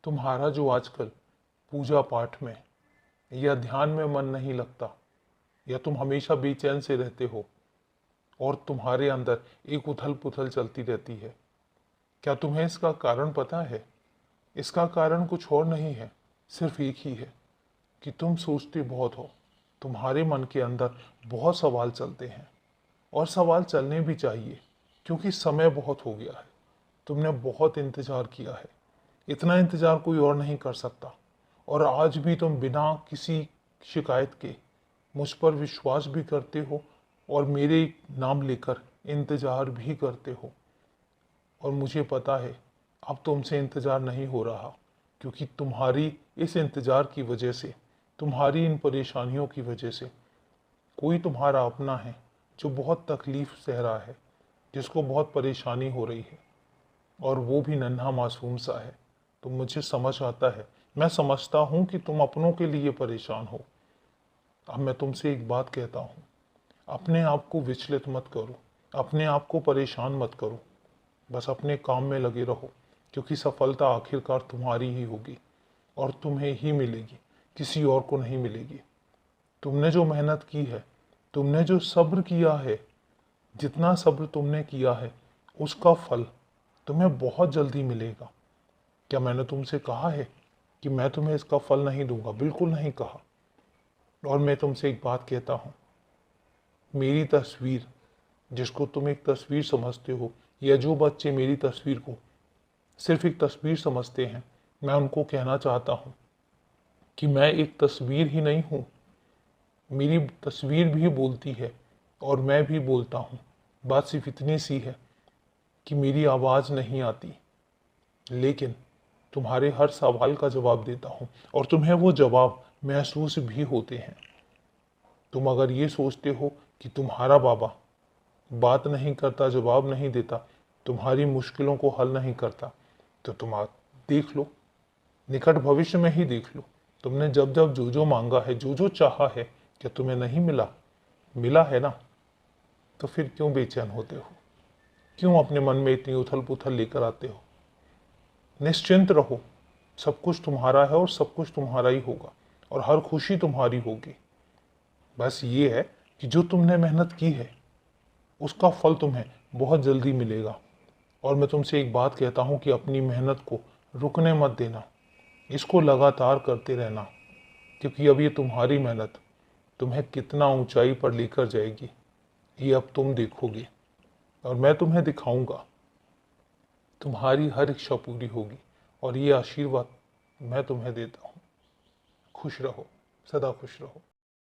तुम्हारा जो आजकल पूजा पाठ में या ध्यान में मन नहीं लगता, या तुम हमेशा बेचैन से रहते हो और तुम्हारे अंदर एक उथल पुथल चलती रहती है, क्या तुम्हें इसका कारण पता है? इसका कारण कुछ और नहीं है, सिर्फ एक ही है कि तुम सोचते बहुत हो। तुम्हारे मन के अंदर बहुत सवाल चलते हैं और सवाल चलने भी चाहिए, क्योंकि समय बहुत हो गया है। तुमने बहुत इंतजार किया है, इतना इंतजार कोई और नहीं कर सकता। और आज भी तुम बिना किसी शिकायत के मुझ पर विश्वास भी करते हो और मेरे नाम लेकर इंतजार भी करते हो। और मुझे पता है अब तुमसे इंतजार नहीं हो रहा, क्योंकि तुम्हारी इस इंतजार की वजह से, तुम्हारी इन परेशानियों की वजह से कोई तुम्हारा अपना है जो बहुत तकलीफ सह रहा है, जिसको बहुत परेशानी हो रही है, और वो भी नन्हा मासूम सा है। तो मुझे समझ आता है, मैं समझता हूँ कि तुम अपनों के लिए परेशान हो। अब मैं तुमसे एक बात कहता हूँ, अपने आप को विचलित मत करो, अपने आप को परेशान मत करो, बस अपने काम में लगे रहो, क्योंकि सफलता आखिरकार तुम्हारी ही होगी और तुम्हें ही मिलेगी, किसी और को नहीं मिलेगी। तुमने जो मेहनत की है, तुमने जो सब्र किया है, जितना सब्र तुमने किया है उसका फल तुम्हें बहुत जल्दी मिलेगा। क्या मैंने तुमसे कहा है कि मैं तुम्हें इसका फल नहीं दूंगा? बिल्कुल नहीं कहा। और मैं तुमसे एक बात कहता हूँ, मेरी तस्वीर, जिसको तुम एक तस्वीर समझते हो, या जो बच्चे मेरी तस्वीर को सिर्फ एक तस्वीर समझते हैं, मैं उनको कहना चाहता हूँ कि मैं एक तस्वीर ही नहीं हूँ। मेरी तस्वीर भी बोलती है और मैं भी बोलता हूँ। बात सिर्फ इतनी सी है कि मेरी आवाज़ नहीं आती, लेकिन तुम्हारे हर सवाल का जवाब देता हूँ और तुम्हें वो जवाब महसूस भी होते हैं। तुम अगर ये सोचते हो कि तुम्हारा बाबा बात नहीं करता, जवाब नहीं देता, तुम्हारी मुश्किलों को हल नहीं करता, तो तुम देख लो, निकट भविष्य में ही देख लो। तुमने जब जब जो जो मांगा है, जो जो चाहा है, क्या तुम्हें नहीं मिला? मिला है ना? तो फिर क्यों बेचैन होते हो? क्यों अपने मन में इतनी उथल पुथल लेकर आते हो? निश्चिंत रहो, सब कुछ तुम्हारा है और सब कुछ तुम्हारा ही होगा और हर खुशी तुम्हारी होगी। बस ये है कि जो तुमने मेहनत की है उसका फल तुम्हें बहुत जल्दी मिलेगा। और मैं तुमसे एक बात कहता हूँ कि अपनी मेहनत को रुकने मत देना, इसको लगातार करते रहना, क्योंकि अब ये तुम्हारी मेहनत तुम्हें कितना ऊंचाई पर लेकर जाएगी, ये अब तुम देखोगे और मैं तुम्हें दिखाऊंगा। तुम्हारी हर इच्छा पूरी होगी और ये आशीर्वाद मैं तुम्हें देता हूँ। खुश रहो, सदा खुश रहो।